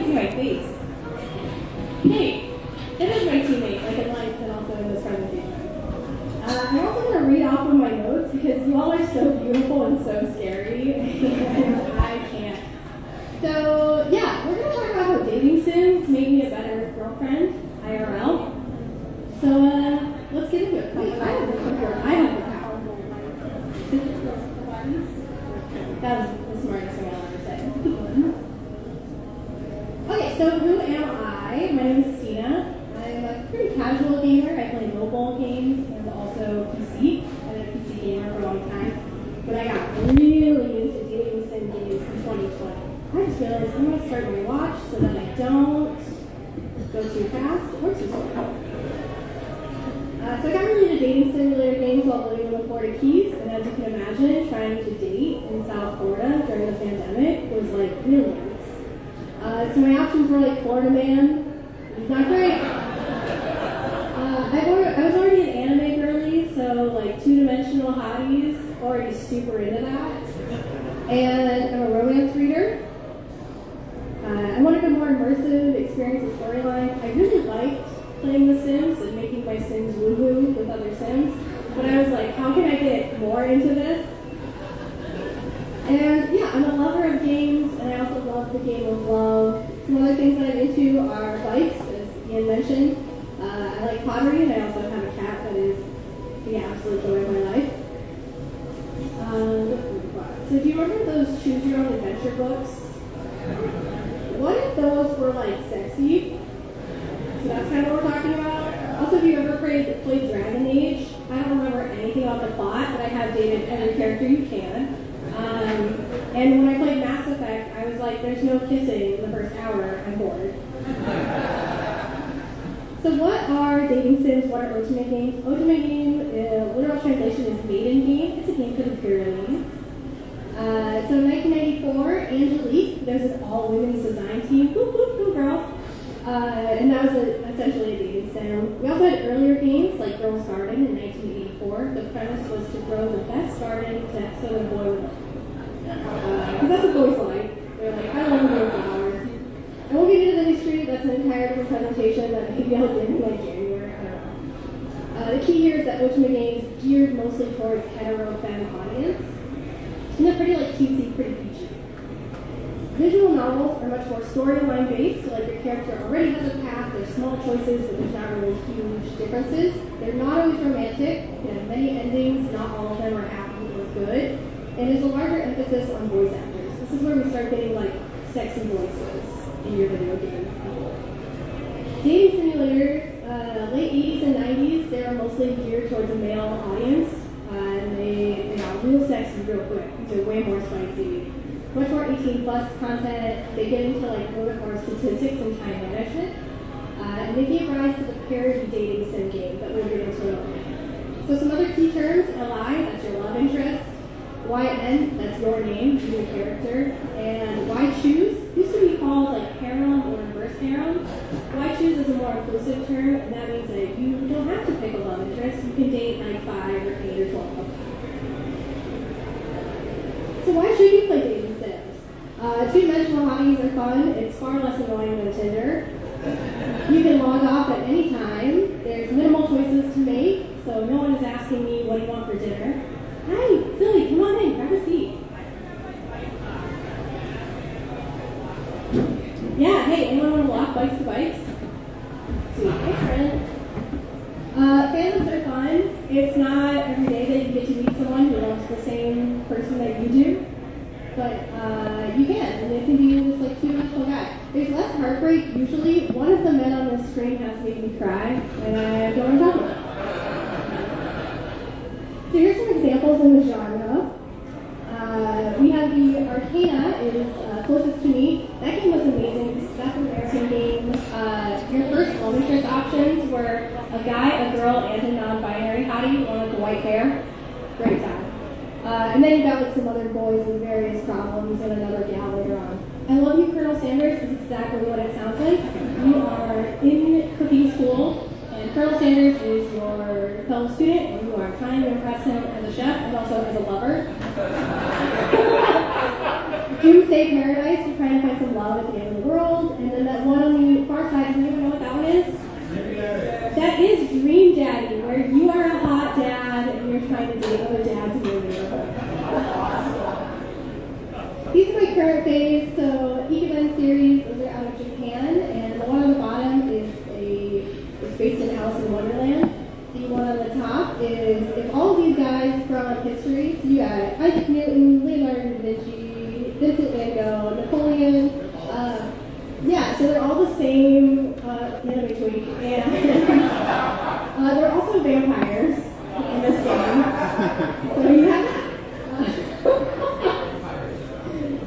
see my face. Hey, it is my teammate, like in life and also in this presentation. I'm also going to read off of my notes because you all are so beautiful and so scary, and I can't. So, yeah, we're going to talk about how dating sims make me a better girlfriend, IRL. So, let's get into it. Wait, I have the power. That was the smartest thing I'll ever say. Okay, so who am I? My name is Stina. I'm a pretty casual gamer. I play mobile games and also PC. I've been a PC gamer for a long time. But I got really into dating sim games in 2020. I just realized I'm going to start my watch so that I don't go too fast or too slow. So I got really into dating simulator games while living in the Florida Keys, and as you can imagine, trying to date in South Florida during the pandemic was like really nice. So my options were like Florida Man, he's not great. I was already an anime girly, so like two-dimensional hotties, already super into that. And I'm a romance reader. I wanted a more immersive experience with storylines. I really liked playing The Sims and making my Sims woohoo with other Sims, but I was like, how can I get more into this? And yeah, I'm a lover of games, and I also love the game of love. Some other things that I'm into are bikes, as Ian mentioned. I like pottery, and I also have a cat that is the absolute joy of my life. So do you remember those Choose Your Own Adventure books? What if those were like sexy? So that's kind of what we're talking about. Also, if you ever played Dragon Age, I don't remember anything about the plot, but I have dated every character you can. And when I played Mass Effect, I was like, there's no kissing in the first hour, I'm bored. So what are dating sims? What are ultimate games? Ultimate game, literal translation is maiden game. It's a game for the girlies. So in 1994, Angelique, there's an all-women's design team. Whoop, whoop, whoop, girls. And that was essentially a dating sim. We also had earlier games like Girls Garden in 1984. The premise was to grow the best garden so that a boy would love it. Because that's what boys like. They're like, I love growing flowers. I won't get into the history. That's an entire different presentation that maybe I'll give in like January. I don't know. The key here is that Ultimate Games geared mostly towards hetero-femme audience. And they're pretty like cutesy, pretty peachy. Visual novels are much more storyline based, so like your character already has a path, there's small choices, but there's not really huge differences. They're not always romantic, you have many endings, not all of them are happy or good, and there's a larger emphasis on voice actors. This is where we start getting like sexy voices in your video game. Dating simulators, late 80s and 90s, they are mostly geared towards a male audience, and they got real sexy real quick. These are way more spicy. Much more 18 plus content. They get into like a little bit more statistics and time management. And they gave rise to the parody dating sim game that we'll get into. So some other key terms: LI, that's your love interest; YN, that's your name, your character; and Y choose used to be called like harem or reverse harem. Y choose is a more inclusive term, and that means that you don't have to pick a love interest. You can date like 5 or 8 or 12. So why should you play dating sims? Two-dimensional hotties are fun. It's far less annoying than Tinder. You can log off at any time. There's minimal choices to make, so no one is asking me, what do you want for dinner? Hi, Silly, come on in, grab a seat. Yeah, hey, anyone want to walk bikes to bikes? Sweet, thanks, friend. Fandoms are fun. It's not every day that you get to meet someone who loves the same person that you do, but you can, and it can be this like two-dimensional guy. There's less heartbreak usually. One of the men on the screen has made me cry, and I don't want to talk about it. So here's some examples in the genre. We have the Arcana is closest to me. That game was amazing. That's an American game. Your first love interest options were a guy, a girl, and a non-binary hottie, one with the white hair. Great time. And then you got like some other boys with various problems and another gal later on. I Love You, Colonel Sanders is exactly what it sounds like. You are in cooking school, and Colonel Sanders is your fellow student, and you are trying to impress him as a chef and also as a lover. Doomsday Paradise, you're trying to find some love at the end of the world, and then week. And there are also vampires in this game. So you have that.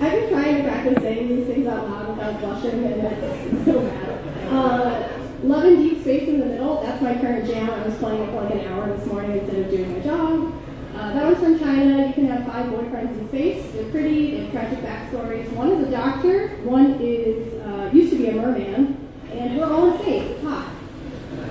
I've been trying to practice saying these things out loud without blushing, and it's so bad. Love and Deep Space in the Middle, that's my current jam. I was playing it for like an hour this morning instead of doing my job. That one's from China. You can have 5 boyfriends in space. They're pretty, they have tragic backstories. One is a doctor, one is used to be a merman, and we're all in space. It's hot.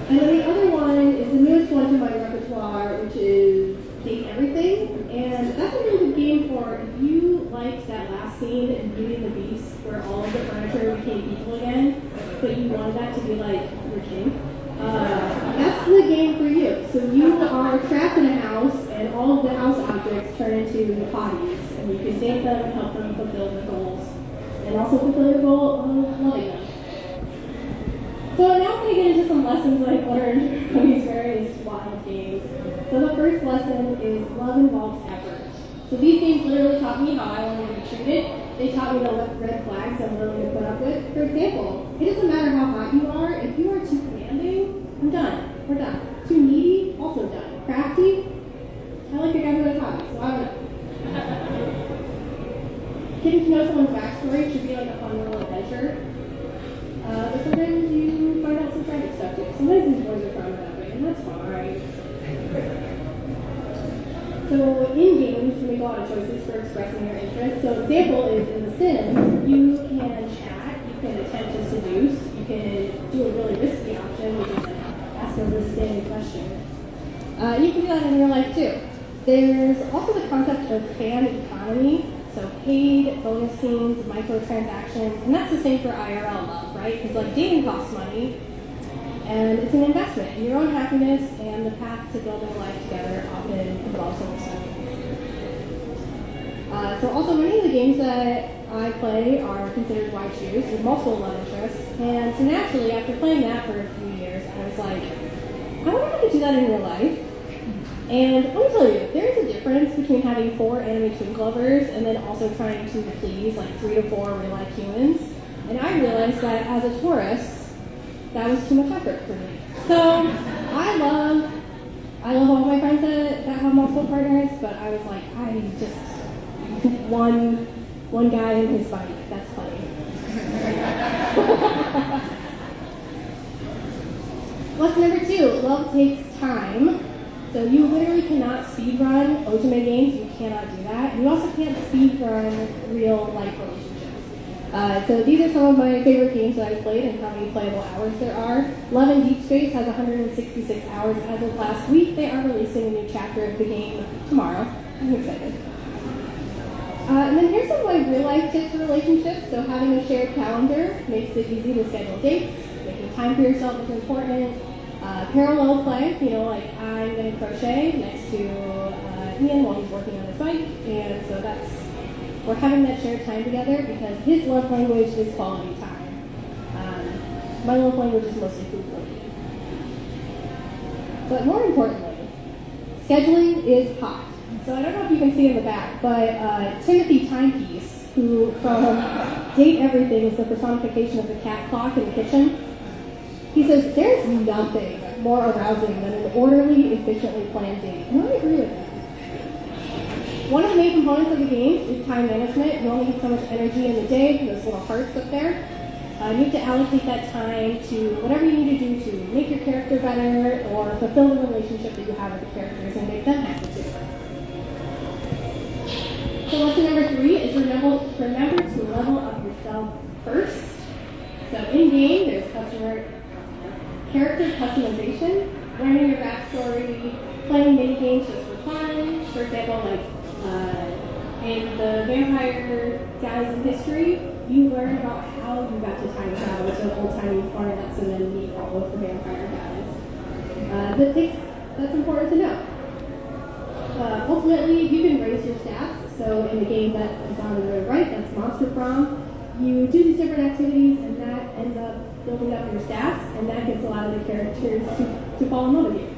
And then the other one is the newest one to my repertoire, which is Date Everything. And that's a really good game for if you liked that last scene in Beauty and the Beast where all of the furniture became people again, but you wanted that to be like your king. That's the game for you. So you are trapped in a house, and all of the house objects turn into hotties, and you can date them and help them fulfill their goals, and also fulfill your goal of loving them. So now I'm going to get into some lessons that I've learned from these various wild games. So the first lesson is love involves effort. So these games literally taught me how I want to be treated. They taught me the red flags I'm willing to put up with. For example, it doesn't matter how hot you are. If you are too commanding, I'm done. We're done. Too needy, also done. Crafty, I like a guy who has hobbies, so I'm done. Getting to know someone's backstory should be like a fun little adventure. But sometimes you find out some tragic stuff too. Sometimes these boys are trying that way, and that's fine. So in games, you make a lot of choices for expressing your interests. So example is in The Sims, you can chat, you can attempt to seduce, you can do a really risky option, which is like ask a risky question. You can do that in real life too. There's also the concept of fan economy. So paid, bonus scenes, microtransactions, and that's the same for IRL love, right? Because like dating costs money, and it's an investment in your own happiness, and the path to building a life together often involves some expenses. So also many of the games that I play are considered wide shoes with multiple love interests, and so naturally after playing that for a few years, I was like, I wonder if I could do that in real life. And let me tell you, there is a difference between having 4 anime twin lovers and then also trying to please like 3 to 4 real-life humans. And I realized that as a Taurus, that was too much effort for me. So I love all my friends that have multiple partners, but I was like, I just one guy and his bike. That's funny. Lesson number 2: love takes time. So you literally cannot speedrun ultimate games. You cannot do that. And you also can't speedrun real life relationships. So these are some of my favorite games that I've played and how many playable hours there are. Love and Deep Space has 166 hours as of last week. They are releasing a new chapter of the game tomorrow. I'm excited. And then here's some of my real life tips for relationships. So having a shared calendar makes it easy to schedule dates. Making time for yourself is important. Parallel play, like I'm going to crochet next to Ian while he's working on his bike, and so we're having that shared time together because his love language is quality time. My love language is mostly food related. But more importantly, scheduling is hot. So I don't know if you can see in the back, but Timothy Timepiece, who from Date Everything is the personification of the cat clock in the kitchen, he says, there's nothing more arousing than an orderly, efficiently planned date. And I agree with that. One of the main components of the games is time management. You only have so much energy in the day, those little hearts up there. You have to allocate that time to whatever you need to do to make your character better or fulfill the relationship that you have with the characters and make them happy too. So lesson number 3 is remember to level up yourself first. So in game, there's character customization, learning your backstory, playing mini games just for fun. For example, like in the vampire guys in history, you learn about how you got to time travel to old-timey farmlands and then meet all of the vampire guys. That's important to know. Ultimately, you can raise your stats. So in the game that is on the right, that's Monster Prom, you do these different activities and that ends up building up your stats, and that gets a lot of the characters to fall in love with you.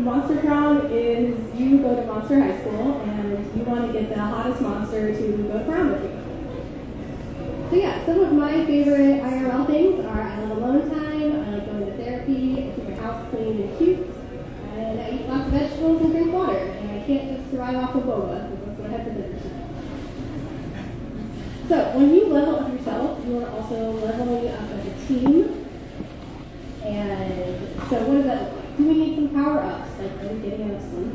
Monster Prom is you go to Monster High School and you want to get the hottest monster to go to prom with you. So yeah, some of my favorite IRL things are I love alone time, I like going to therapy, chocolate boba, because that's what I had for dinner tonight. So when you level up yourself, you are also leveling up as a team. And so what does that look like? Do we need some power-ups? Like, are we getting enough sleep?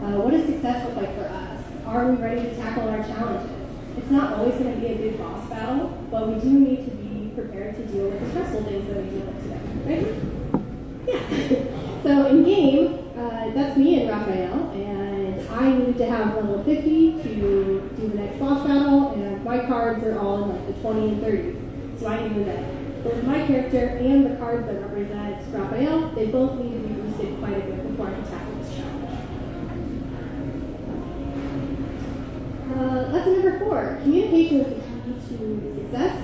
What does success look like for us? Are we ready to tackle our challenges? It's not always going to be a big boss battle, but we do need to be prepared to deal with the stressful things that we deal with today, right? Yeah. So in game, that's me and Raphael, and I need to have level 50 to do the next boss battle, and my cards are all in like the 20 and 30s, so I need that. Both my character and the cards that represent Raphael, they both need to be boosted quite a bit before I can tackle this challenge. Lesson number 4, communication is the key to success.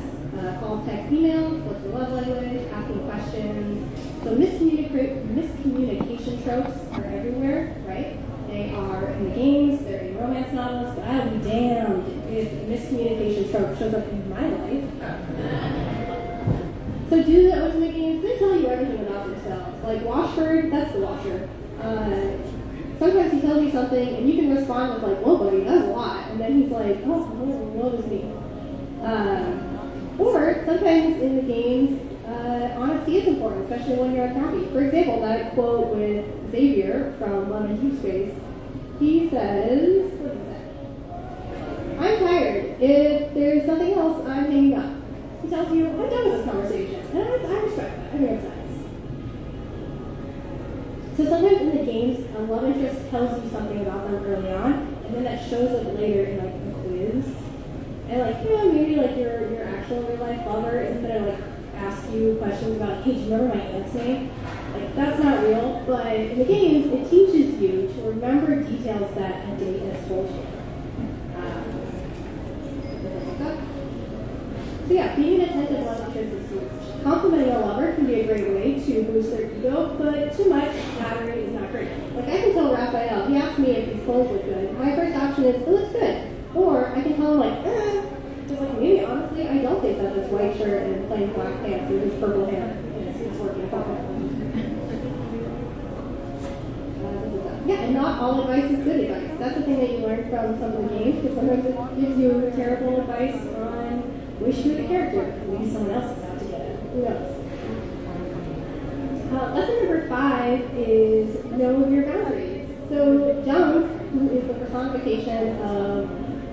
Calls, text, emails, what's your love language, asking questions. So miscommunication tropes are everywhere, right? They are in the games, they're in romance novels, but I'll be damned if a miscommunication trope shows up in my life. So do the ultimate games, they tell you everything about yourself. Like Washford, that's the washer. Sometimes he tells you something and you can respond with like, whoa buddy, that's a lot. And then he's like, oh, what does it mean? Or sometimes in the games, honesty is important, especially when you're unhappy. For example, that quote with Xavier from Love and Deep Space, he says, what is that? I'm tired. If there's nothing else, I'm hanging up. He tells you, I'm done with this conversation. And I respect that. I think it's nice. So sometimes in the games, a love interest tells you something about them early on, and then that shows up later in like a quiz. And like, maybe like your actual real life lover isn't gonna like ask you questions about, hey, do you remember my aunt's name? Like, that's not real, but in the games, it teaches you to remember details that a date has told you. So yeah, being an attentive love interest is huge. Complimenting a lover can be a great way to boost their ego, but too much flattery is not great. Like, I can tell Raphael, he asked me if his clothes look good. My first option is, it looks good. Or I can tell him like, just like, maybe honestly, I don't think that this white shirt and plain black pants and his purple hair is working perfectly. Yeah, and not all advice is good advice. That's the thing that you learn from some of the games, because sometimes it gives you terrible advice on wish you were the character. Maybe someone else is out to get it. Who knows? Lesson number 5 is know your boundaries. So Junk, who is the personification of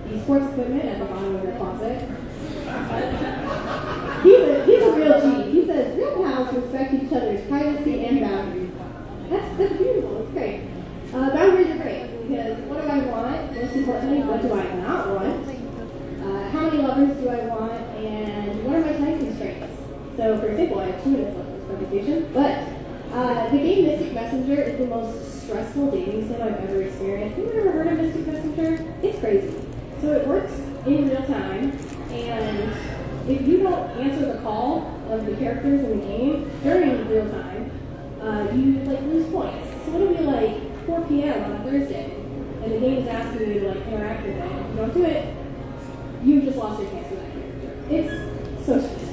the sports equipment at the bottom of your closet, he's a real G. He says real pals respect each other's privacy and boundaries. That's beautiful. It's great. Boundaries are great because what do I want? Most importantly, what do I not want? How many lovers do I want? And what are my time constraints? So, for example, I have 2 minutes left for this presentation, but the game Mystic Messenger is the most stressful dating sim I've ever experienced. Have you ever heard of Mystic Messenger? It's crazy. So it works in real time, and if you don't answer the call of the characters in the game during real time, you like lose points. So it'll be like 4 p.m. on a Thursday, and the game is asking you to like interact with it. If you don't do it, you've just lost your chance with that character. It's so stressful.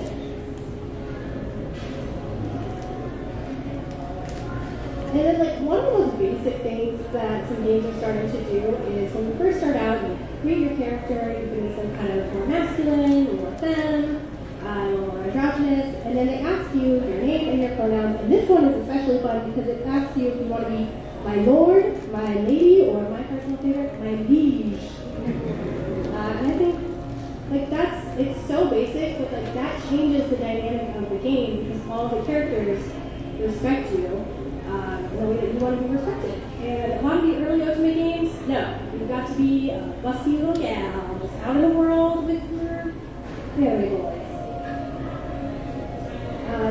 And then like one of the most basic things that some games are starting to do is when you first start out, you create your character, you can make them kind of more masculine, more femme, a little more androgynous, and then they ask you your name and your pronouns. And this one is especially fun because it asks you if you want to be my lord, my lady, or my personal favorite, my liege. And I think like it's so basic, but like that changes the dynamic of the game because all the characters respect you. The way that you want to be respected. And a lot of the early Ultimate games, no. You've got to be a busty little gal, just out in the world with your family boys.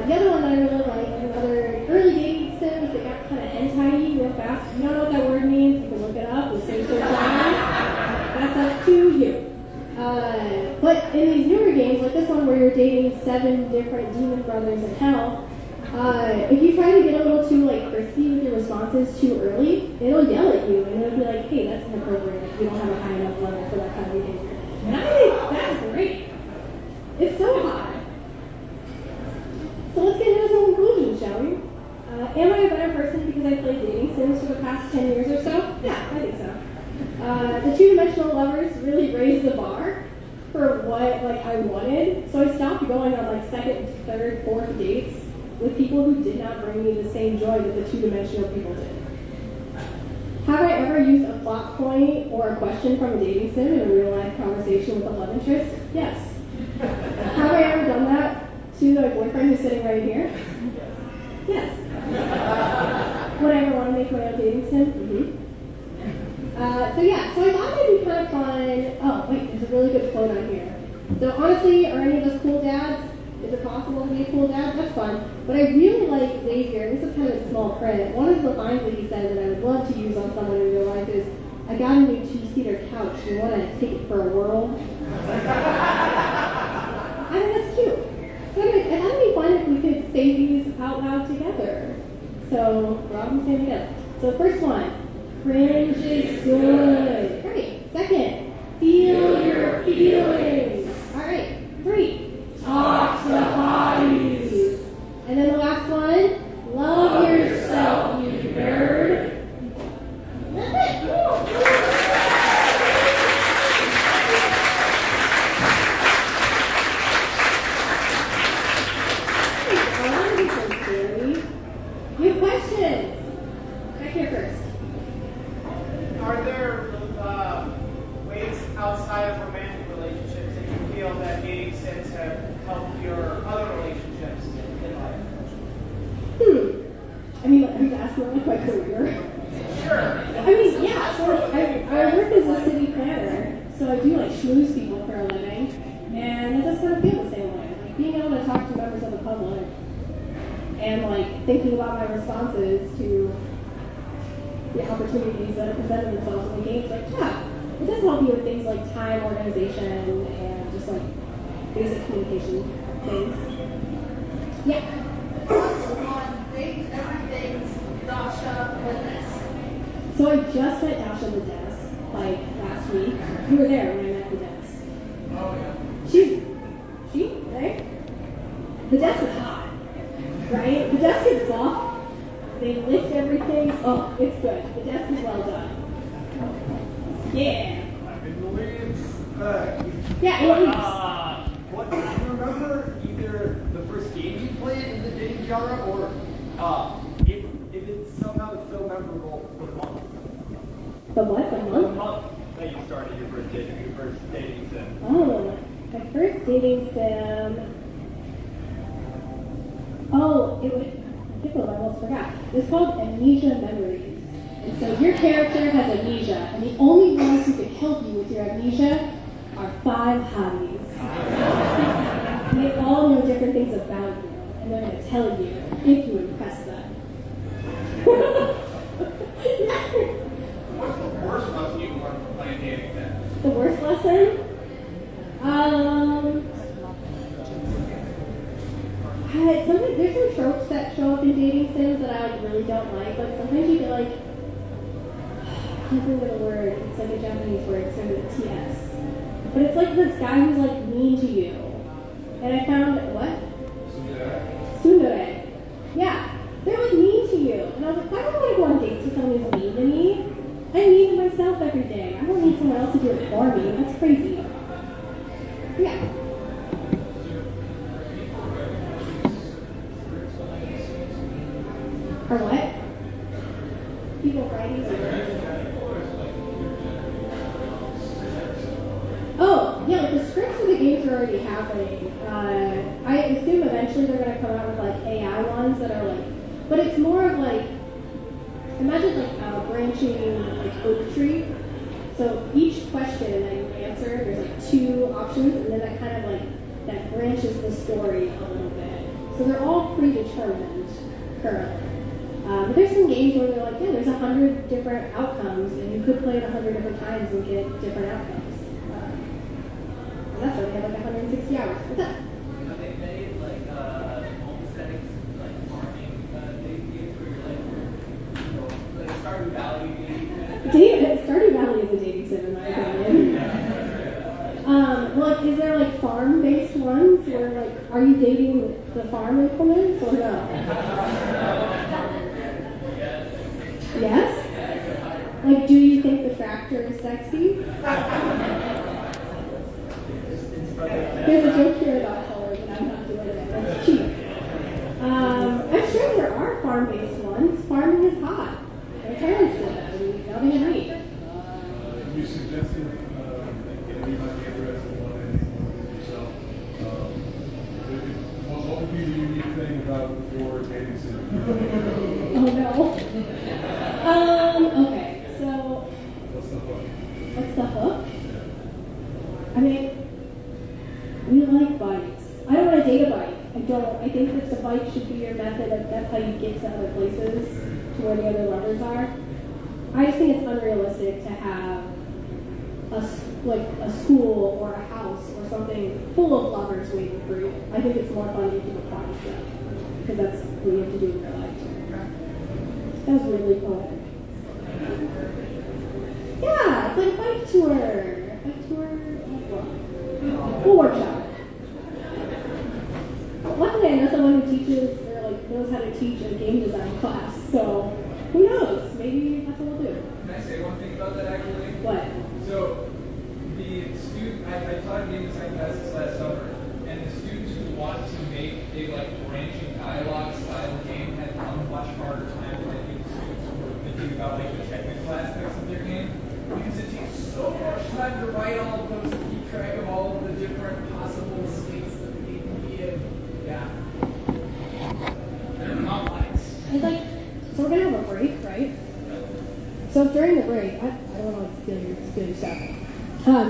The other one that I really like, another early dating sims that got kind of hentai real fast. If you don't know what that word means, you can look it up with Sim Search Online. That's up to you. But in these newer games, like this one where you're dating 7 different demon brothers in hell, if you try to get a little too like crispy with your responses too early, it'll yell at you and it'll be like, hey, that's inappropriate. You don't have a high enough level for that kind of behavior. And I think that's great. It's so hot. So let's get into some conclusions, shall we? Am I a better person because I played dating sims for the past 10 years or so? Yeah, I think so. The two-dimensional lovers really raised the bar for what I wanted. So I stopped going on second, third, fourth dates with people who did not bring me the same joy that the two-dimensional people did. Have I ever used a plot point or a question from a dating sim in a real-life conversation with a love interest? Yes. Have I ever done that to my boyfriend who's sitting right here? Yes. Would I ever want to make my own dating sim? Mm-hmm. So I thought it'd be kind of fun. Oh, wait, there's a really good quote on here. So honestly, are any of us cool dads? Is it possible to be a cool dad? That's fun. But I really like Xavier. This is kind of small print. One of the lines that he said that I would love to use on someone in real life is, I got a new 2-seater couch. You want to take it for a whirl? I think that's cute. So anyways, I thought it'd be fun if we could say these out loud together. So we're all going to say them together. So first one. Cringe is good. Great. Second, feel your feelings. All right. 3, talk to hotties. And then the last one, love yourself, you nerd. That's it. You have questions? Back here first. Are there ways outside of romantic relationships that you feel that dating sims have helped your other relationships in life? I mean, are you asking me my career? Sure. I mean, yeah. So I work as a city planner, so I do schmooze people for a living, and it does kind of feel the same way. Being able to talk to members of the public and thinking about my responses to the opportunities that are presented themselves in the games, it does help you with things like time organization and just basic communication things. Yeah. On date everything's Dasha Witness. So I just met Dasha the Des last week. You were there when I met the Des. Oh yeah. She, right? The Des is hot, right? The Des is buff. They lift everything. Oh, it's good. The desk is well done. Yeah. I'm in the leaves. Yeah, it is. What do you remember either the first game you played in the dating genre or if it's somehow so memorable for the month? The what? The The month? month that you started your first dating sim. Oh, my first dating sim. Oh, it was. I almost forgot. It's called Amnesia Memories. And so your character has amnesia, and the only ones who can help you with your amnesia are 5 hotties. And they all know different things about you, and they're going to tell you if you impress them. What's the worst lesson you learned from playing dating sim? The worst lesson? Sometimes there's some tropes that show up in dating sims that I really don't like. Sometimes you get I can't think of the word. It's a Japanese word, so it's TS. But it's this guy who's mean to you. And I found what? Tsundere. Yeah, they're mean to you. And I was why do I want to go on dates with someone who's mean to me? I'm mean to myself every day. I don't need someone else to do it for me. That's crazy. Yeah. Or what? People writing. Oh, yeah, the scripts for the games are already happening. I assume eventually they're going to come out with AI ones that are but it's more of imagine a branching oak tree. So each question that you answer, there's 2 options, and then that kind of that branches the story a little bit. So they're all predetermined currently. But there's some games where they're there's 100 different outcomes, and you could play it 100 different times and get different outcomes. And that's why they have 160 hours. What's up? They made home settings, farming games where you're Stardew Valley. Stardew Valley is a dating sim in my opinion. Is there farm-based ones where are you dating the farm implements or no? Yes? Do you think the tractor tractor is sexy. There's a joke here about color, but I'm not doing it. That's cheap. I'm sure there are farm-based ones. Farming is hot. My parents did that, and now they agree. You suggested that you might be interested in one and yourself. What would be the unique thing about your dating sim? Oh no. Okay, so What's the hook? what's the hook? I mean, we like bikes. I don't want to date a bike. I don't. I think that the bike should be your method of that's how you get to other places, to where the other lovers are. I just think it's unrealistic to have a school or a house or something full of lovers waiting for you. I think it's more fun to do a party trip because that's what you have to do in your life. That was really fun. Yeah, it's like a bike tour. Bike tour. We'll workshop. Luckily, I know someone who teaches or like knows how to teach a game design class. So who knows? Maybe that's what we'll do. Can I say one thing about that actually? What? So, the student, I taught a game design class this last summer, and the students who want to make a like branching dialogue style game had a much harder time than the students who were thinking about like the technical aspects of their game, because it takes so much time to write all of those and keep track of all of the different possible states that the game can be in. Yeah. They're complex. It's like, so we're gonna have a break, right? So if during the break, I don't want to steal your stuff.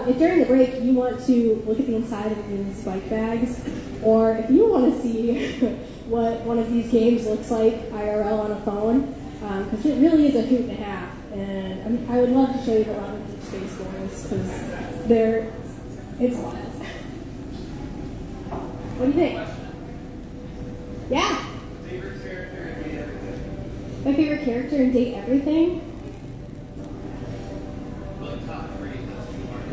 If during the break you want to look at the inside of these bike bags, or if you want to see what one of these games looks like IRL on a phone, because it really is a hoot and a half. And I mean, I would love to show you the Lava Deep Space boys because it's wild. What do you think? Yeah. Favorite character in Date Everything? My favorite character in Date Everything? Well, top three.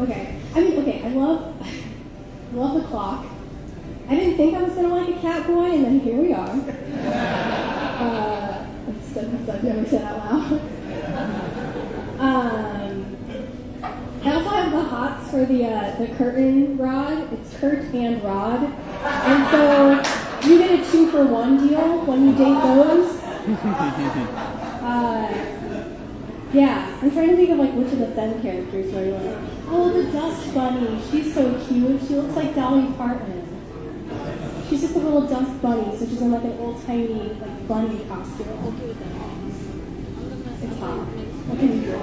Okay. I mean, okay, I love the clock. I didn't think I was going to like a cat boy, and then here we are. It's something I've never said out loud. I also have the hots for the curtain rod. It's Kurt and Rod. And so you get a 2-for-1 deal when you date those. Yeah, I'm trying to think of like which of the Fem characters are you like. Oh, the Dust Bunny. She's so cute. She looks like Dolly Parton. She's just a little dust bunny, so she's in like an old tiny like bunny costume. It's hot. What can you do?